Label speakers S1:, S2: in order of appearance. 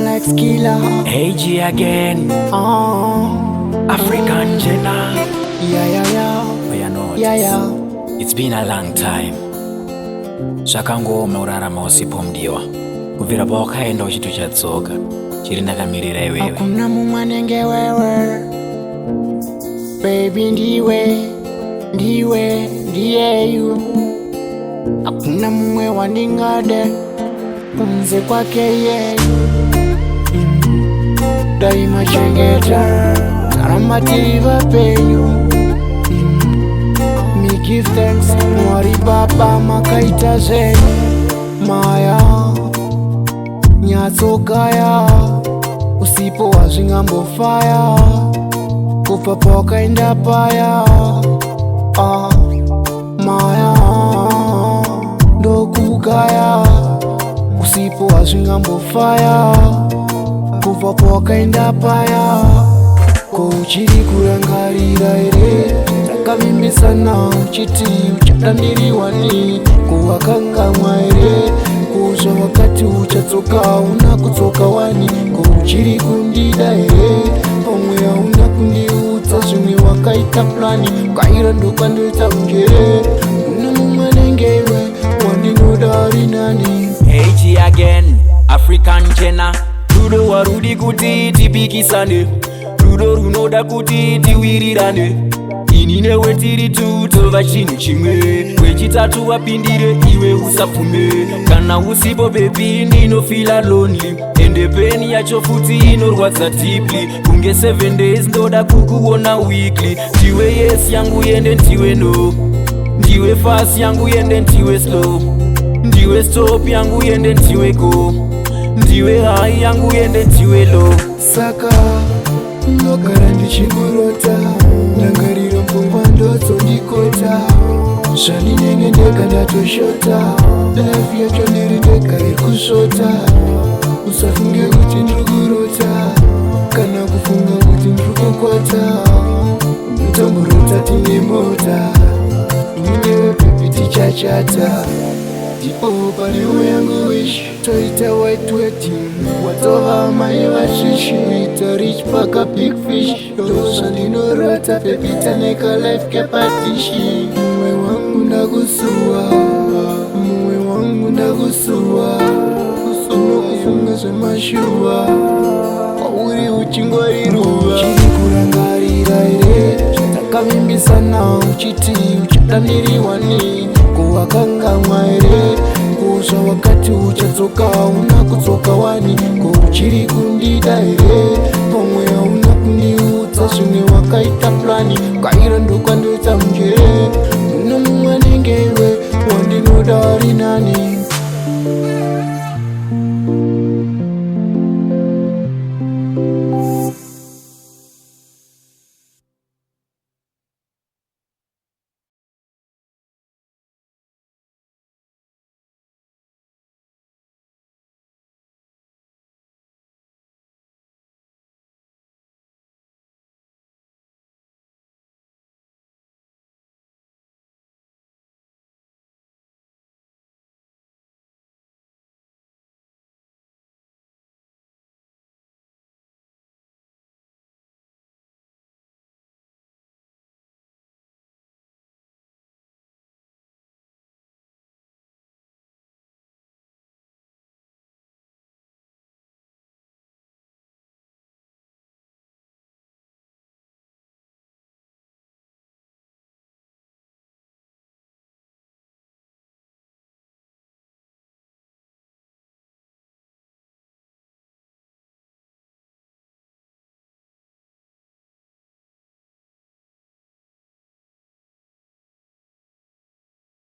S1: like skillah.
S2: AG again. African Genna.
S1: Yeah.
S2: It's been a long time. Zvakangoma urarama usipomdiwa kubvira pawakaenda uchitu chatsoka chiri ndakamirira iwewe.
S1: Hakuna mumwe anenge wewe baby, ndiyeyu. Hakuna mumwe wandingade kunze kwake yeyu. Daima chengeta taramatiriva penyu. Me give thanks Mwari Baba makaita zenyu. Maya nyatsokaya usipo wazvingambofaya kubva pawakaenda paya. Maya ndokugaya usipo wazvingambofaya kubva pawakaenda paya. Ko uchiri kurangarira ere takavimbisana uchiti uchadandiriwani kuwakangamwa ere kuzva wakati uchatsoka una kutsoka wani. Ko uchiri kundida ere pamwe hauna kundiudza zvimwe wakaita plani kaira ndokwandoita unjere. Una mumwe nengewe wandinoda ari nani.
S2: AG again. African Genna. Rudo warudi kuti tipikisane, rudo runoda kuti tiwirirane. Ini newe tiri tova chinhu chimwe, wechitatu wapindire iwe usapfume. Kana usipo baby ndinofila lonely, ende peni yacho futi inorwadza deeply. Kunge 7 days ndoda kukuona weekly. Ndiwe yes yangu yende ndiwe no, ndiwe fast yangu yende ndiwe slow, ndiwe stop yangu yende ndiwe go, ndiwe high yangu yende ndiwe low.
S1: Saka ndogara ndichingorota ndangariro pfungwa ndotsondikota. Zvandinenge ndega ndatoshota, life yacho ndiri ndega iri kusvota. Usafunge kuti ndiri kurota kana kufunga kuti ndiri kukwata. Ndotongorota tine mota inewe pepi tichachata. Ndipo pane yangu wish toita white wedding, watova mai vashishi ita rich paka big fish. Ndosa ndinorota pepi taneka life kepatishi. Mumwe wangu ndakusuwa, mumwe wangu ndakusuwa. Unokufunga zvemashuwa wauri uchingwariruva. Uchiri kurangarira ere takavimbisana uchiti uchadandiriwani kuwakangamwa ere kuzva wakati uchatsoka una kutsoka wani. Ko uchiri kundida ere pamwe hauna kundiudza zvimwe wakaita plani kaira ndokwandoita mujere.